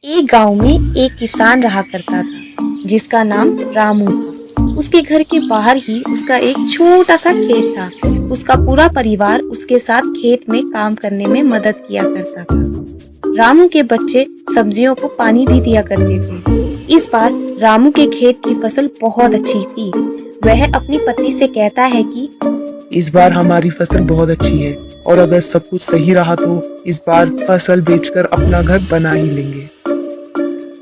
एक गांव में एक किसान रहा करता था जिसका नाम रामू था। उसके घर के बाहर ही उसका एक छोटा सा खेत था। उसका पूरा परिवार उसके साथ खेत में काम करने में मदद किया करता था। रामू के बच्चे सब्जियों को पानी भी दिया करते थे। इस बार रामू के खेत की फसल बहुत अच्छी थी। वह अपनी पत्नी से कहता है कि इस बार हमारी फसल बहुत अच्छी है और अगर सब कुछ सही रहा तो इस बार फसल बेचकर अपना घर बना ही लेंगे।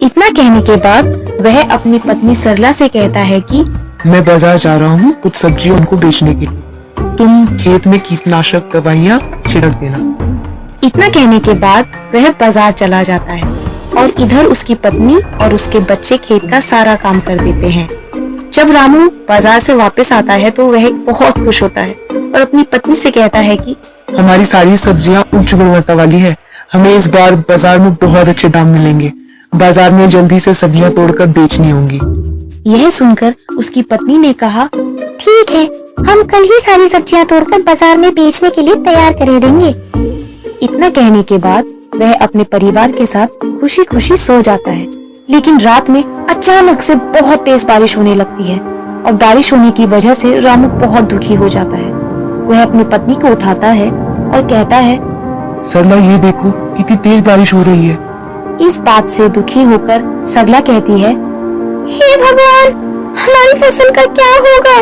इतना कहने के बाद वह अपनी पत्नी सरला से कहता है कि मैं बाजार जा रहा हूँ कुछ सब्जियों उनको बेचने के लिए, तुम खेत में कीटनाशक दवाइयाँ छिड़क देना। इतना कहने के बाद वह बाजार चला जाता है और इधर उसकी पत्नी और उसके बच्चे खेत का सारा काम कर देते हैं। जब रामू बाजार से वापस आता है तो वह बहुत खुश होता है और अपनी पत्नी से कहता है कि हमारी सारी सब्जियाँ उच्च गुणवत्ता वाली है, हमें इस बार बाजार में बहुत अच्छे दाम मिलेंगे। बाजार में जल्दी से सब्जियाँ तोड़कर बेचनी होंगी। यह सुनकर उसकी पत्नी ने कहा, ठीक है, हम कल ही सारी सब्जियाँ तोड़कर बाजार में बेचने के लिए तैयार कर देंगे। इतना कहने के बाद वह अपने परिवार के साथ खुशी खुशी सो जाता है। लेकिन रात में अचानक से बहुत तेज बारिश होने लगती है और बारिश होने की वजह से रामू बहुत दुखी हो जाता है। वह अपनी पत्नी को उठाता है और कहता है, सरला ये देखो कितनी तेज बारिश हो रही है। इस बात से दुखी होकर सरला कहती है, हे भगवान, हमारी फसल का क्या होगा।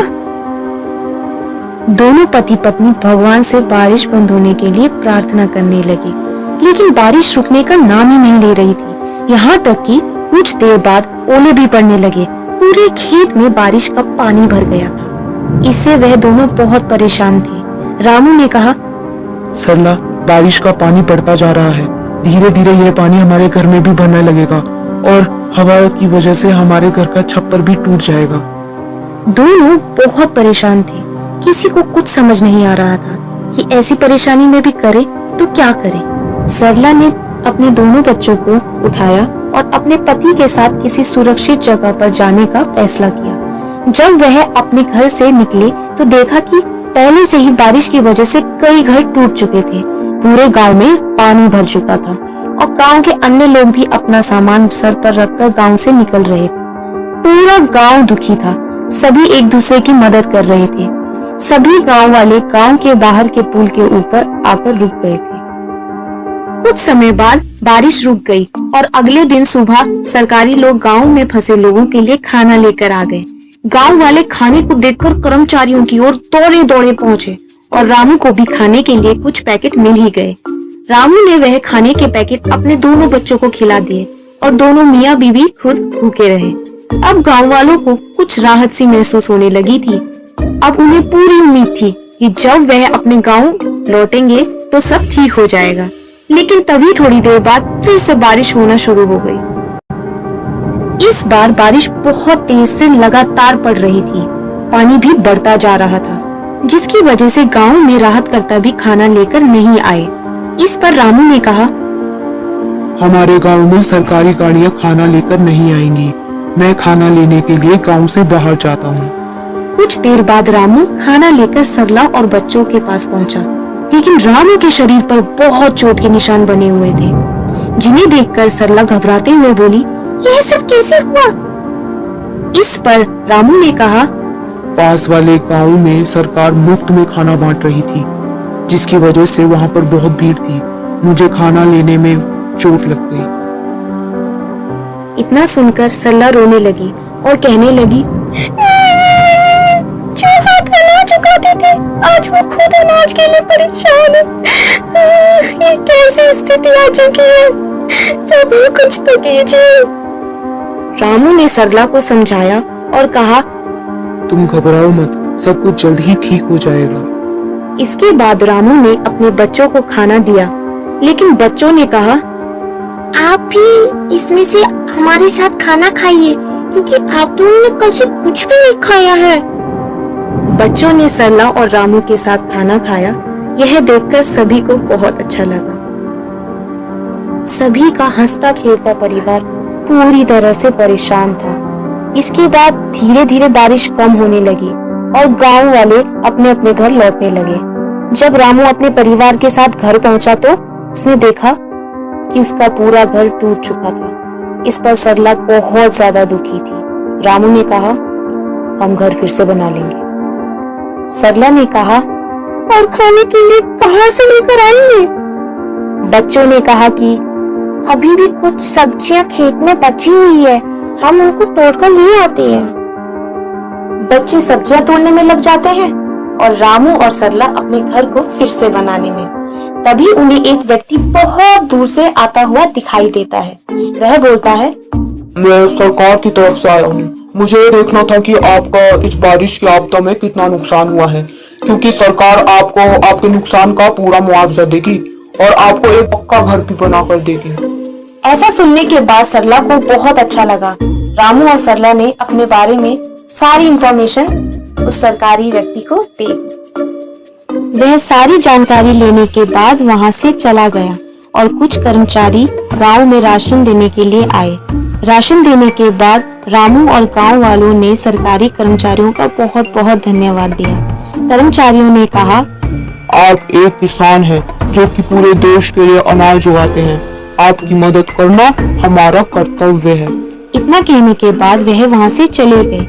दोनों पति पत्नी भगवान से बारिश बंद होने के लिए प्रार्थना करने लगे, लेकिन बारिश रुकने का नाम ही नहीं ले रही थी। यहाँ तक कि कुछ देर बाद ओले भी पड़ने लगे। पूरे खेत में बारिश का पानी भर गया था। इससे वह दोनों बहुत परेशान थे। रामू ने कहा, सरला, बारिश का पानी बढ़ता जा रहा है, धीरे धीरे यह पानी हमारे घर में भी भरने लगेगा और हवा की वजह से हमारे घर का छप्पर भी टूट जाएगा। दोनों बहुत परेशान थे। किसी को कुछ समझ नहीं आ रहा था कि ऐसी परेशानी में भी करे तो क्या करे। सरला ने अपने दोनों बच्चों को उठाया और अपने पति के साथ किसी सुरक्षित जगह पर जाने का फैसला किया। जब वह अपने घर से निकले तो देखा कि पहले से ही बारिश की वजह से कई घर टूट चुके थे। पूरे गांव में पानी भर चुका था और गांव के अन्य लोग भी अपना सामान सर पर रखकर गांव से निकल रहे थे। पूरा गांव दुखी था। सभी एक दूसरे की मदद कर रहे थे। सभी गांव वाले गांव के बाहर के पुल के ऊपर आकर रुक गए थे। कुछ समय बाद बारिश रुक गई और अगले दिन सुबह सरकारी लोग गांव में फंसे लोगों के लिए खाना लेकर आ गए। गांव वाले खाने को देखकर कर्मचारियों की ओर दौड़े दौड़े पहुंचे और रामू को भी खाने के लिए कुछ पैकेट मिल ही गए। रामू ने वह खाने के पैकेट अपने दोनों बच्चों को खिला दिए और दोनों मियाँ बीवी खुद भूखे रहे। अब गांव वालों को कुछ राहत सी महसूस होने लगी थी। अब उन्हें पूरी उम्मीद थी कि जब वह अपने गांव लौटेंगे तो सब ठीक हो जाएगा। लेकिन तभी थोड़ी देर बाद फिर से बारिश होना शुरू हो गई। इस बार बारिश बहुत तेज से लगातार पड़ रही थी। पानी भी बढ़ता जा रहा था, जिसकी वजह से गांव में राहतकर्ता भी खाना लेकर नहीं आए। इस पर रामू ने कहा, हमारे गांव में सरकारी गाड़ियां खाना लेकर नहीं आएंगी। मैं खाना लेने के लिए गांव से बाहर जाता हूँ। कुछ देर बाद रामू खाना लेकर सरला और बच्चों के पास पहुँचा, लेकिन रामू के शरीर पर बहुत चोट के निशान बने हुए थे, जिन्हें देखकर सरला घबराते हुए बोली, यह सब कैसे हुआ। इस पर रामू ने कहा, पास वाले गांव में सरकार मुफ्त में खाना बांट रही थी, जिसकी वजह से वहां पर बहुत भीड़ थी। मुझे खाना लेने में चोट लग गई। इतना सुनकर सरला रोने लगी और कहने लगी, जो हाथ अनाज चुकाते थे आज वो खुद अनाज के लिए परेशान है। ये कैसी स्थिति आ चुकी है, प्रभु कुछ तो कीजिए। रामू ने सरला को समझाया और कहा, तुम घबराओ मत, सब कुछ जल्द ही ठीक हो जाएगा। इसके बाद रामू ने अपने बच्चों को खाना दिया, लेकिन बच्चों ने कहा, आप भी इसमें से हमारे साथ खाना खाइए, क्योंकि आप दोनों ने कल से कुछ भी नहीं खाया है। बच्चों ने सरला और रामू के साथ खाना खाया। यह देखकर सभी को बहुत अच्छा लगा। सभी का हंसता खेलता परिवार पूरी तरह से परेशान था। इसके बाद धीरे धीरे बारिश कम होने लगी और गांव वाले अपने अपने घर लौटने लगे। जब रामू अपने परिवार के साथ घर पहुंचा तो उसने देखा कि उसका पूरा घर टूट चुका था। इस पर सरला बहुत ज्यादा दुखी थी। रामू ने कहा, हम घर फिर से बना लेंगे। सरला ने कहा, और खाने के लिए कहां से लेकर आएंगे? बच्चों ने कहा कि अभी भी कुछ सब्जियां खेत में बची हुई है, हम उनको तोड़कर ले आते हैं। बच्चे सब्जियां तोड़ने में लग जाते हैं और रामू और सरला अपने घर को फिर से बनाने में। तभी उन्हें एक व्यक्ति बहुत दूर से आता हुआ दिखाई देता है। वह बोलता है, मैं सरकार की तरफ से आया हूँ। मुझे ये देखना था कि आपका इस बारिश की आपदा में कितना नुकसान हुआ है, क्योंकि सरकार आपको आपके नुकसान का पूरा मुआवजा देगी और आपको एक पक्का घर भी बना कर देगी। ऐसा सुनने के बाद सरला को बहुत अच्छा लगा। रामू और सरला ने अपने बारे में सारी इंफॉर्मेशन उस सरकारी व्यक्ति को दी। वह सारी जानकारी लेने के बाद वहां से चला गया और कुछ कर्मचारी गांव में राशन देने के लिए आए। राशन देने के बाद रामू और गांव वालों ने सरकारी कर्मचारियों का बहुत बहुत धन्यवाद दिया। कर्मचारियों ने कहा, आप एक किसान हैं जो कि पूरे देश के लिए अनाज उगाते हैं। आपकी मदद करना हमारा कर्तव्य है। इतना कहने के बाद वह वहां से चले गए।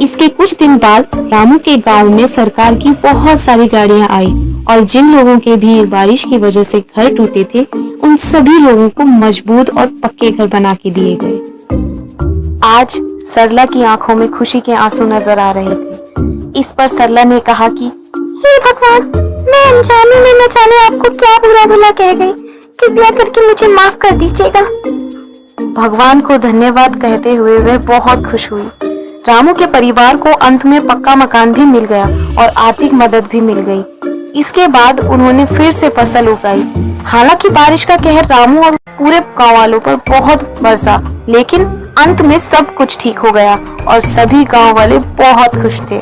इसके कुछ दिन बाद रामू के गांव में सरकार की बहुत सारी गाड़ियां आई और जिन लोगों के भी बारिश की वजह से घर टूटे थे, उन सभी लोगों को मजबूत और पक्के घर बना के दिए गए। आज सरला की आंखों में खुशी के आंसू नजर आ रहे थे। इस पर सरला ने कहा कि हे भगवान, मैं अनजाने में न जाने आपको क्या बुरा भला कह गई, कृपया करके मुझे माफ कर दीजिएगा। भगवान को धन्यवाद कहते हुए वह बहुत खुश हुई। रामू के परिवार को अंत में पक्का मकान भी मिल गया और आर्थिक मदद भी मिल गई। इसके बाद उन्होंने फिर से फसल उगाई। हालांकि बारिश का कहर रामू और पूरे गांव वालों पर बहुत बरसा, लेकिन अंत में सब कुछ ठीक हो गया और सभी गांव वाले बहुत खुश थे।